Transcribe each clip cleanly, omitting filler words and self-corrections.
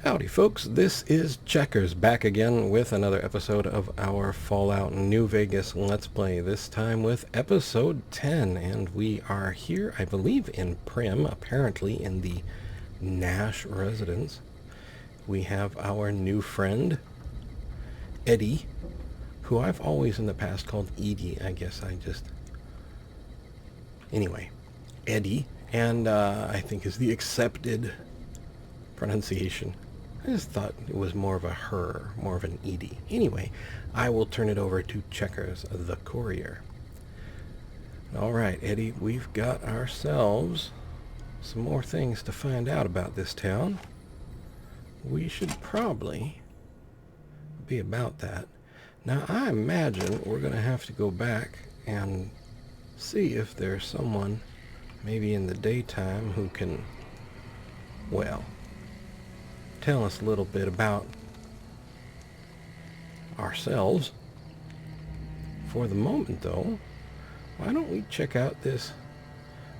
Howdy folks, this is Checkers back again with another episode of our Fallout New Vegas Let's Play, this time with episode 10, and we are here, I believe, in Prim, apparently in the Nash residence. We have our new friend, Eddie, who I've always in the past called Edie. I guess I just... Anyway, Eddie, and I think is the accepted pronunciation. I just thought it was more of a her, more of an Edie. Anyway, I will turn it over to Checkers, the courier. All right, Eddie, we've got ourselves some more things to find out about this town. We should probably be about that. Now, I imagine we're going to have to go back and see if there's someone, maybe in the daytime, who can, well, tell us a little bit about ourselves. For the moment, though, why don't we check out this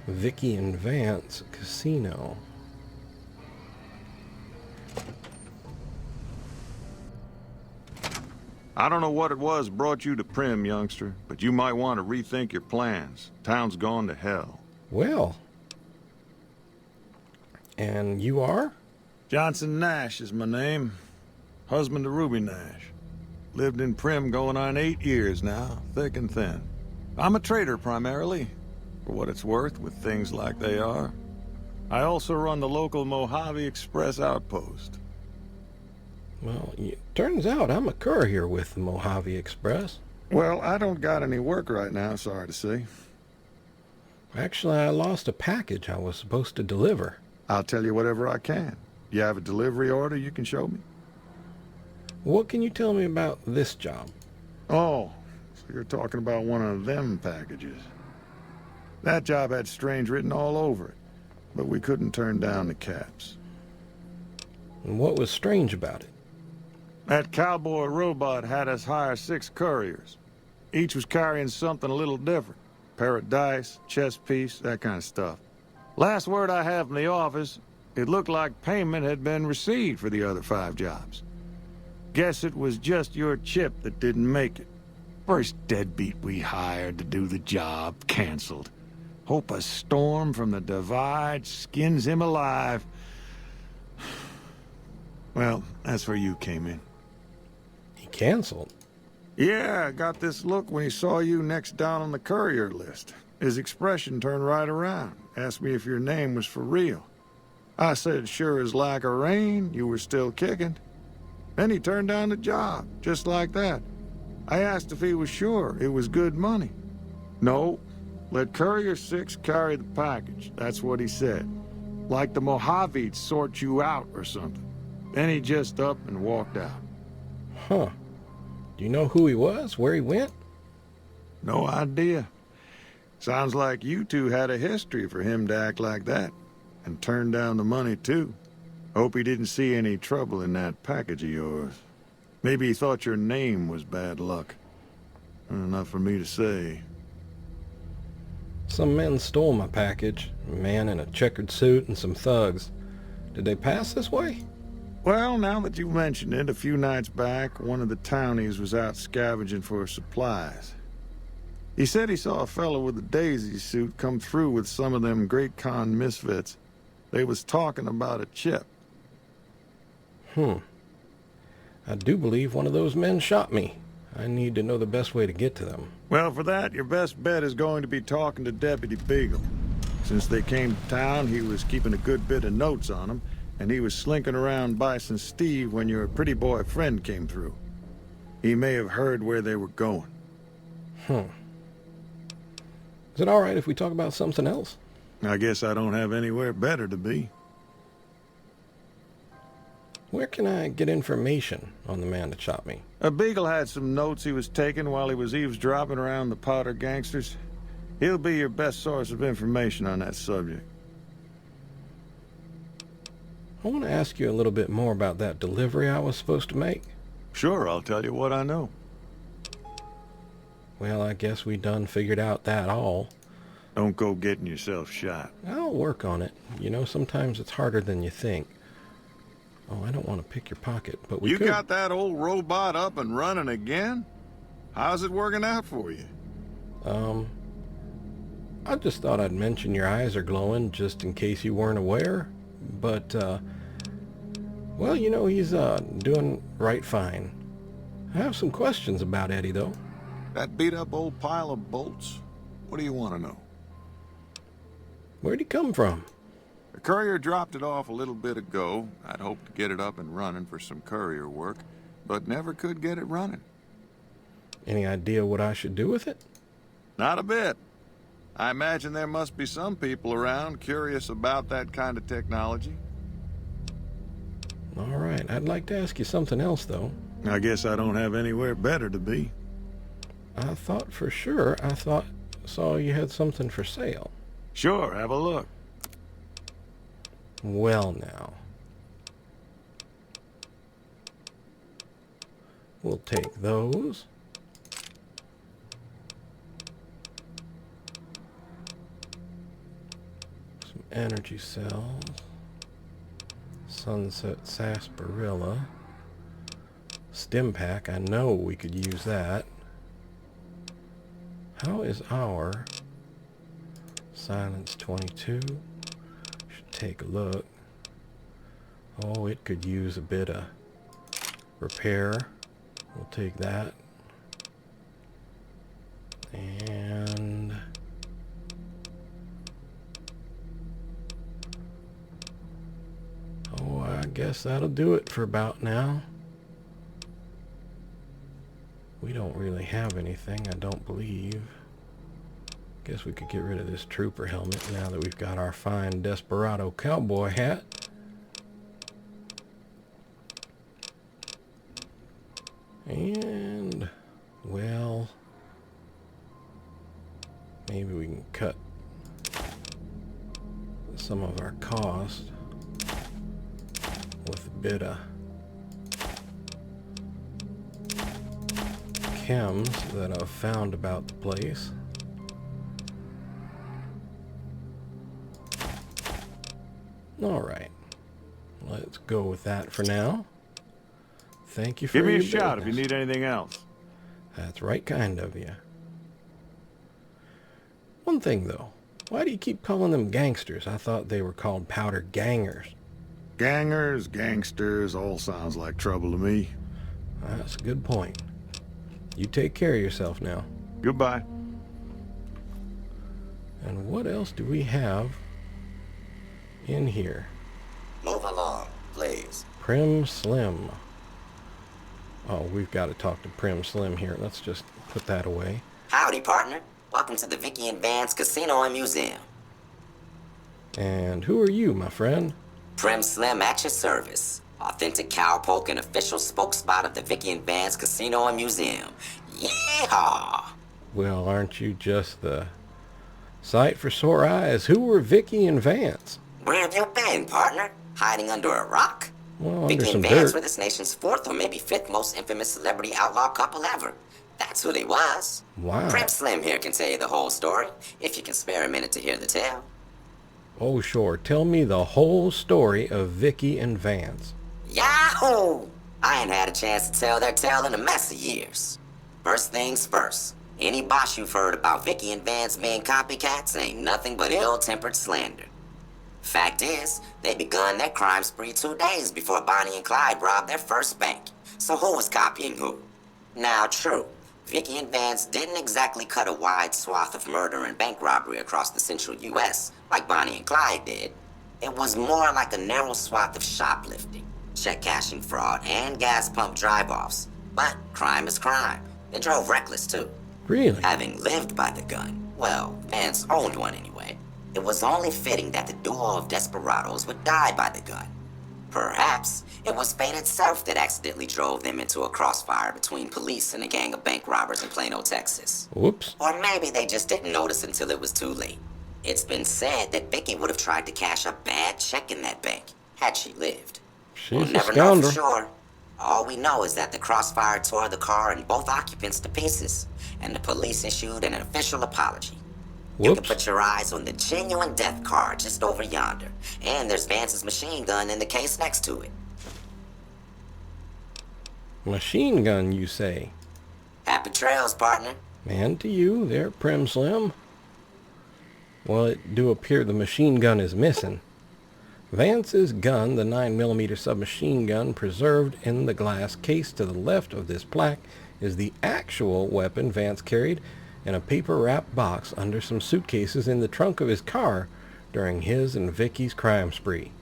Vikki Vance Casino? I don't know what it was brought you to Prim, youngster, but you might want to rethink your plans. Town's gone to hell. Well, and you are? Johnson Nash is my name. Husband to Ruby Nash. Lived in Prim going on 8 years now, thick and thin. I'm a trader primarily, for what it's worth with things like they are. I also run the local Mojave Express outpost. Well, it turns out I'm a courier with the Mojave Express. Well, I don't got any work right now, sorry to say. Actually, I lost a package I was supposed to deliver. I'll tell you whatever I can. You have a delivery order you can show me? What can you tell me about this job? Oh, so you're talking about one of them packages. That job had strange written all over it, but we couldn't turn down the caps. And what was strange about it? That cowboy robot had us hire 6 couriers. Each was carrying something a little different. Pair of dice, chess piece, that kind of stuff. Last word I have from the office, it looked like payment had been received for the other 5 jobs. Guess it was just your chip that didn't make it. First deadbeat we hired to do the job canceled. Hope a storm from the divide skins him alive. Well, that's where you came in. He canceled? Yeah, I got this look when he saw you next down on the courier list. His expression turned right around, asked me if your name was for real. I said, sure as like a rain, you were still kicking. Then he turned down the job, just like that. I asked if he was sure it was good money. No, let Courier 6 carry the package, that's what he said. Like the Mojave'd sort you out or something. Then he just up and walked out. Huh. Do you know who he was, where he went? No idea. Sounds like you two had a history for him to act like that. And turn down the money, too. Hope he didn't see any trouble in that package of yours. Maybe he thought your name was bad luck. Not for me to say. Some men stole my package. A man in a checkered suit and some thugs. Did they pass this way? Well, now that you mention it, a few nights back, one of the townies was out scavenging for supplies. He said he saw a fellow with a daisy suit come through with some of them Great Con misfits. They was talking about a chip. I do believe one of those men shot me. I need to know the best way to get to them. Well, for that, your best bet is going to be talking to Deputy Beagle. Since they came to town, he was keeping a good bit of notes on them, and he was slinking around Bison Steve when your pretty boy friend came through. He may have heard where they were going. Is it all right if we talk about something else? I guess I don't have anywhere better to be. Where can I get information on the man that shot me? A Beagle had some notes he was taking while he was eavesdropping around the Powder gangsters. He'll be your best source of information on that subject. I want to ask you a little bit more about that delivery I was supposed to make. Sure, I'll tell you what I know. Well, I guess we done figured out that all. Don't go getting yourself shot. I'll work on it. You know, sometimes it's harder than you think. Oh, I don't want to pick your pocket, but we You could. got that old robot up and running again? How's it working out for you? I just thought I'd mention your eyes are glowing just in case you weren't aware. But, well, you know, he's doing right fine. I have some questions about Eddie, though. That beat-up old pile of bolts? What do you want to know? Where'd he come from? The courier dropped it off a little bit ago. I'd hoped to get it up and running for some courier work, but never could get it running. Any idea what I should do with it? Not a bit. I imagine there must be some people around curious about that kind of technology. All right, I'd like to ask you something else, though. I guess I don't have anywhere better to be. I thought for sure saw you had something for sale. Sure, have a look. Well, now. We'll take those. Some energy cells. Sunset sarsaparilla. Stim pack, I know we could use that. How is our silence 22? Should take a look. Oh, it could use a bit of repair. We'll take that. And oh, I guess that'll do it for about now. We don't really have anything, I don't believe. Guess we could get rid of this trooper helmet now that we've got our fine desperado cowboy hat. And, well, maybe we can cut some of our cost with a bit of chems that I've found about the place. All right, let's go with that for now. Thank you for Give me a your shout if you business. need anything else. That's right kind of you. One thing though, why do you keep calling them gangsters? I thought they were called powder gangers. Gangers, gangsters, all sounds like trouble to me. That's a good point. You take care of yourself now. Goodbye. And what else do we have in here? Move along, please. Prim Slim. Oh, we've got to talk to Prim Slim here. Let's just put that away. Howdy, partner. Welcome to the Vikki Vance Casino and Museum. And who are you, my friend? Prim Slim at your service. Authentic cowpoke and official spokesspot of the Vikki Vance Casino and Museum. Yeehaw! Well, aren't you just the sight for sore eyes? Who were Vikki and Vance? Where have you been, partner? Hiding under a rock? Well, under Vikki some and Vance dirt. were this nation's fourth or maybe fifth most infamous celebrity outlaw couple ever. That's who they was. Wow. Prim Slim here can tell you the whole story, if you can spare a minute to hear the tale. Oh, sure. Tell me the whole story of Vikki and Vance. Yahoo! I ain't had a chance to tell their tale in a mess of years. First things first, any bosh you've heard about Vikki and Vance being copycats ain't nothing but ill-tempered slander. Fact is, they begun their crime spree 2 days before Bonnie and Clyde robbed their first bank. So who was copying who? Now, true, Vikki and Vance didn't exactly cut a wide swath of murder and bank robbery across the central U.S. like Bonnie and Clyde did. It was more like a narrow swath of shoplifting, check cashing fraud, and gas pump drive-offs. But crime is crime. They drove reckless, too. Really? Having lived by the gun, well, Vance owned one anyway, it was only fitting that the duo of desperados would die by the gun. Perhaps it was fate itself that accidentally drove them into a crossfire between police and a gang of bank robbers in Plano, Texas. Whoops. Or maybe they just didn't notice until it was too late. It's been said that Vikki would have tried to cash a bad check in that bank, had she lived. She's We'll a never know scoundrel. for sure. All we know is that the crossfire tore the car and both occupants to pieces, and the police issued an official apology. You can Whoops. put your eyes on the genuine death card just over yonder, and there's Vance's machine gun in the case next to it. Machine gun, you say? Happy trails, partner. And to you, there, Prim Slim. Well, it do appear the machine gun is missing. Vance's gun, the 9mm submachine gun preserved in the glass case to the left of this plaque, is the actual weapon Vance carried in a paper-wrapped box under some suitcases in the trunk of his car during his and Vikki's crime spree.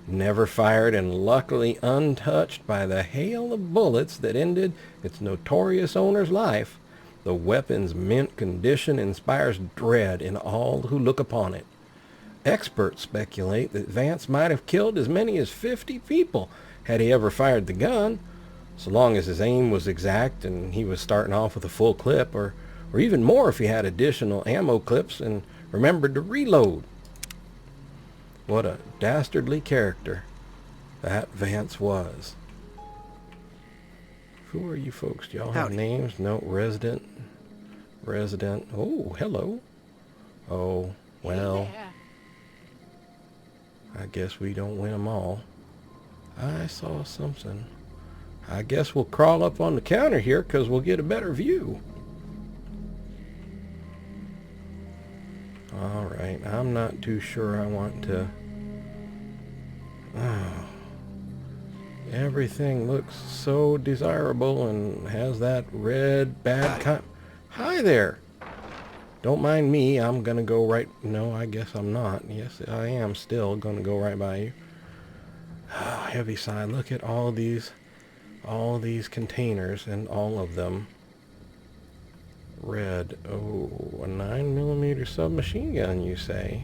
Never fired and luckily untouched by the hail of bullets that ended its notorious owner's life, the weapon's mint condition inspires dread in all who look upon it. Experts speculate that Vance might have killed as many as 50 people had he ever fired the gun, so long as his aim was exact and he was starting off with a full clip, or even more if he had additional ammo clips and remembered to reload. What a dastardly character that Vance was. Who are you folks? Do y'all have names? No, resident. Oh, hello. Oh, well. Yeah. I guess we don't win them all. I saw something. I guess we'll crawl up on the counter here because we'll get a better view. All right, I'm not too sure I want to... Oh, everything looks so desirable and has that red bad Hi there. Don't mind me. I'm going to go right... No, I guess I'm not. Yes, I am still going to go right by you. Oh, heavy side. Look at all these containers, and all of them red. Oh, a 9mm submachine gun, you say?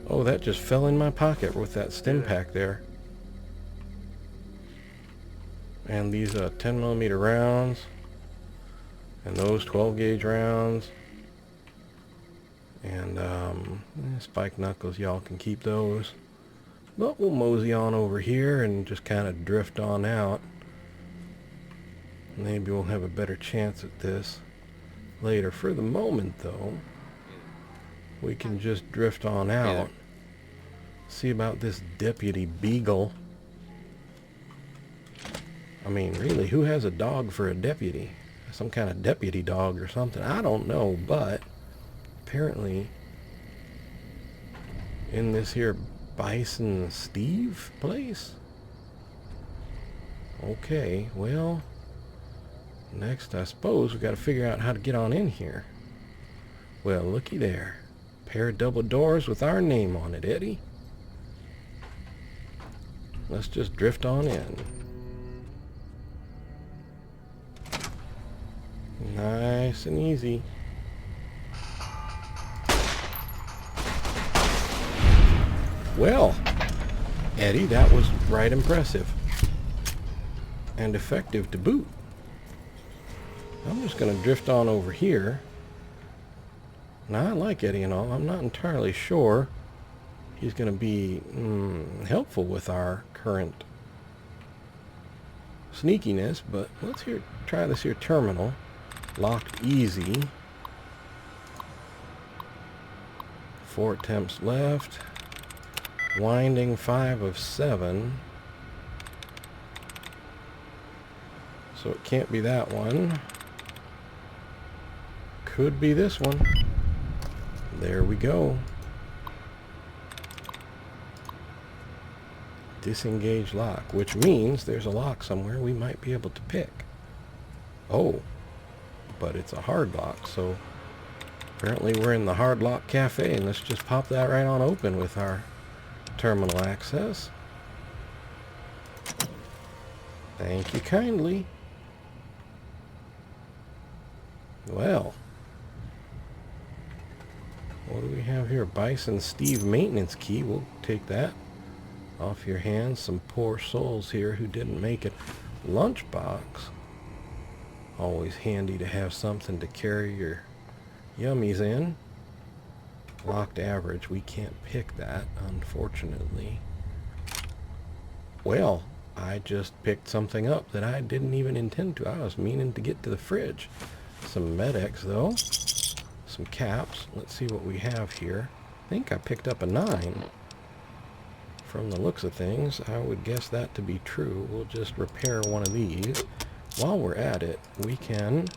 Oh, that just fell in my pocket with that stim pack there. And these 10mm rounds, and those 12-gauge rounds, and spike knuckles, y'all can keep those. But we'll mosey on over here and just kind of drift on out. Maybe we'll have a better chance at this later. For the moment, though, we can just drift on out. See about this deputy beagle. I mean, really, who has a dog for a deputy? Some kind of deputy dog or something. I don't know, but apparently in this here Bison Steve place. Okay, well, next I suppose we got to figure out how to get on in here. Well, looky there. Pair of double doors with our name on it, Eddie. Let's just drift on in. Nice and easy. Well, Eddie, that was right impressive. And effective to boot. I'm just going to drift on over here. Now, I like Eddie and all. I'm not entirely sure he's going to be helpful with our current sneakiness, but let's try this here terminal. Locked easy. 4 attempts left. Winding 5 of 7. So it can't be that one. Could be this one. There we go. Disengage lock, which means there's a lock somewhere we might be able to pick. Oh, but it's a hard lock, so apparently we're in the hard lock cafe, and let's just pop that right on open with our terminal access. Thank you kindly. Well, what do we have here? Bison Steve maintenance key. We'll take that off your hands. Some poor souls here who didn't make it. Lunchbox. Always handy to have something to carry your yummies in. Locked average. We can't pick that, unfortunately. Well, I just picked something up that I didn't even intend to. I was meaning to get to the fridge. Some Med-X, though. Some caps. Let's see what we have here. I think I picked up a 9 from the looks of things, I would guess that to be true. We'll just repair one of these. While we're at it, we can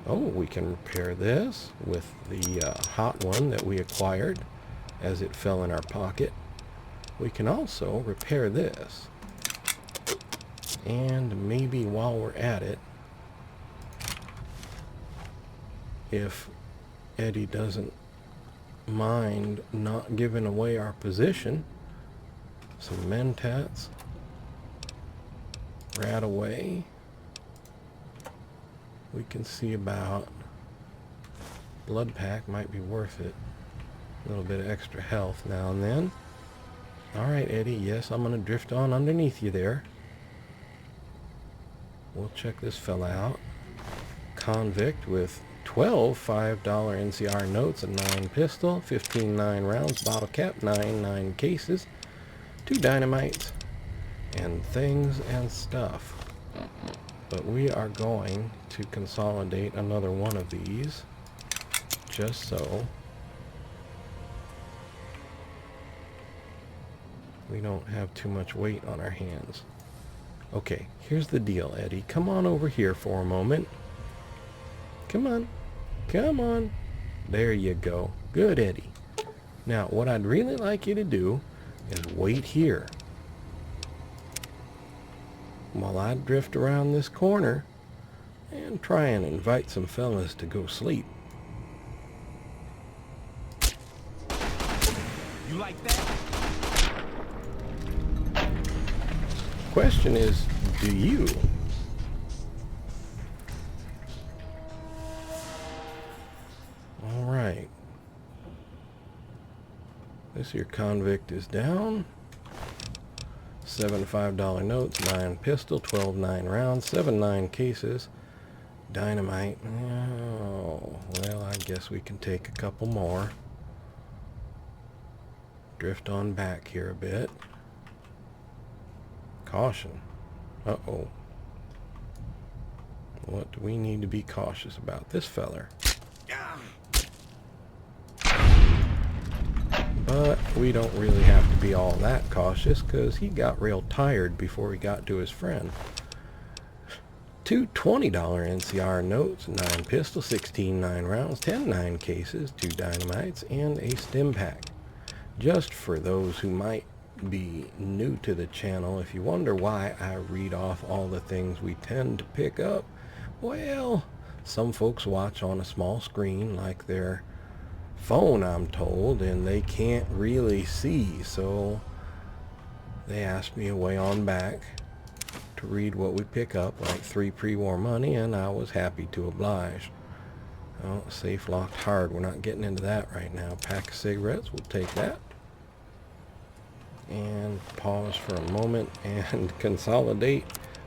repair this with the hot one that we acquired as it fell in our pocket. We can also repair this. And maybe while we're at it, if Eddie doesn't mind not giving away our position, some mentats right away. We can see about blood pack might be worth it. A little bit of extra health now and then. Alright, Eddie, yes, I'm gonna drift on underneath you there. We'll check this fella out. Convict with 12 $5 NCR notes, a 9 pistol, 15 9 rounds, bottle cap, 9 cases, 2 dynamites, and things and stuff. But we are going to consolidate another one of these, just so we don't have too much weight on our hands. Okay, here's the deal, Eddie. Come on over here for a moment. Come on. Come on. There you go. Good, Eddie. Now, what I'd really like you to do is wait here while I drift around this corner and try and invite some fellas to go sleep. You like that? Question is, do you? All right. This here convict is down. 7 $5 notes, 9 pistol, 12 9 rounds, 7 9 cases, dynamite. Oh, well, I guess we can take a couple more. Drift on back here a bit. Caution. Uh-oh. What do we need to be cautious about? This feller. But we don't really have to be all that cautious because he got real tired before he got to his friend. 2 $20 NCR notes, 9 pistol, 16 9 rounds, 10 9 cases, 2 dynamites, and a stim pack. Just for those who might be new to the channel, if you wonder why I read off all the things we tend to pick up, well, some folks watch on a small screen like their phone, I'm told, and they can't really see, so they asked me way on back to read what we pick up, like 3 pre-war money, and I was happy to oblige. Oh, safe locked hard. We're not getting into that right now. Pack of cigarettes, we'll take that. And pause for a moment and consolidate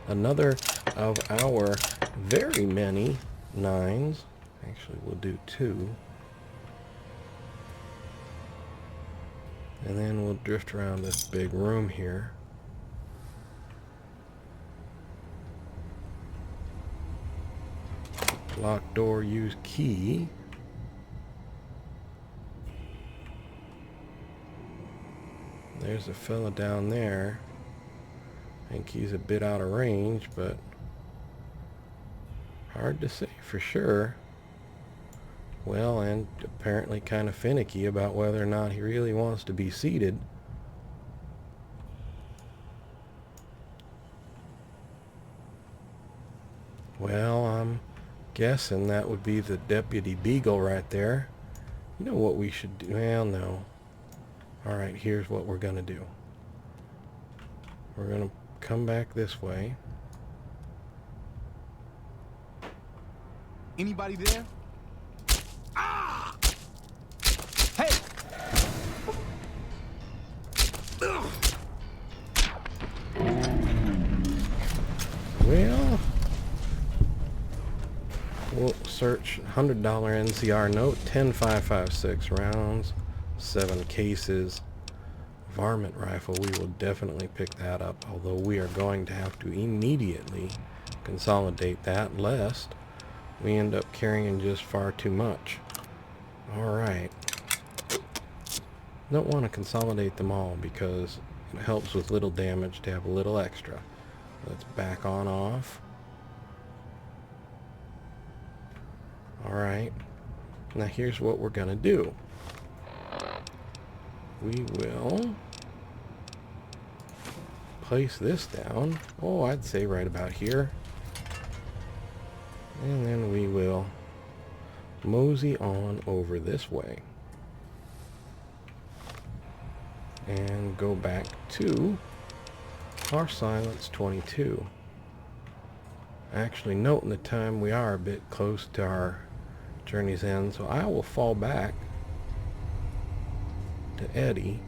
another of our very many 9s. Actually, we'll do 2. And then we'll drift around this big room here. Lock door, use key. There's a fella down there. I think he's a bit out of range, but hard to say for sure. Well, and apparently kind of finicky about whether or not he really wants to be seated. Well, I'm guessing that would be the Deputy Beagle right there. You know what we should do? Well, no. Alright, here's what we're going to do. We're going to come back this way. Anybody there? Ah! Hey! Well, we'll search $100 NCR note, 10 5.56 rounds, 7 cases, varmint rifle. We will definitely pick that up, although we are going to have to immediately consolidate that lest we end up carrying just far too much. Alright. Don't want to consolidate them all because it helps with little damage to have a little extra. Let's back on off. Alright. Now here's what we're going to do. We will place this down. Oh, I'd say right about here. And then we will mosey on over this way. And go back to our silence 22. Actually, noting the time, we are a bit close to our journey's end, so I will fall back to Eddie,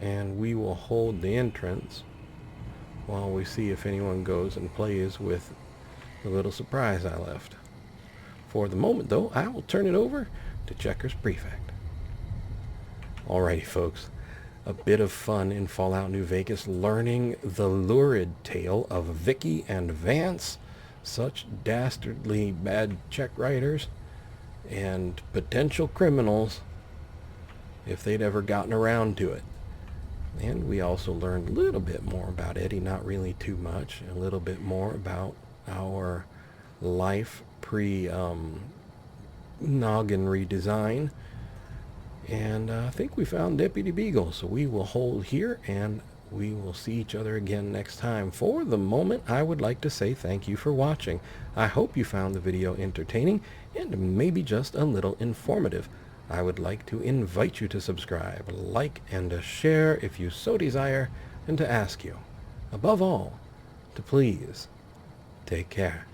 and we will hold the entrance while we see if anyone goes and plays with the little surprise I left. For the moment, though, I will turn it over to Checker's Prefect. Alrighty, folks. A bit of fun in Fallout New Vegas, learning the lurid tale of Vikki and Vance, such dastardly bad check writers and potential criminals if they'd ever gotten around to it. And we also learned a little bit more about Eddie, not really too much, a little bit more about our life pre-noggin redesign. And I think we found Deputy Beagle, so we will hold here and we will see each other again next time. For the moment, I would like to say thank you for watching. I hope you found the video entertaining and maybe just a little informative. I would like to invite you to subscribe, like, and to share if you so desire, and to ask you, above all, to please take care.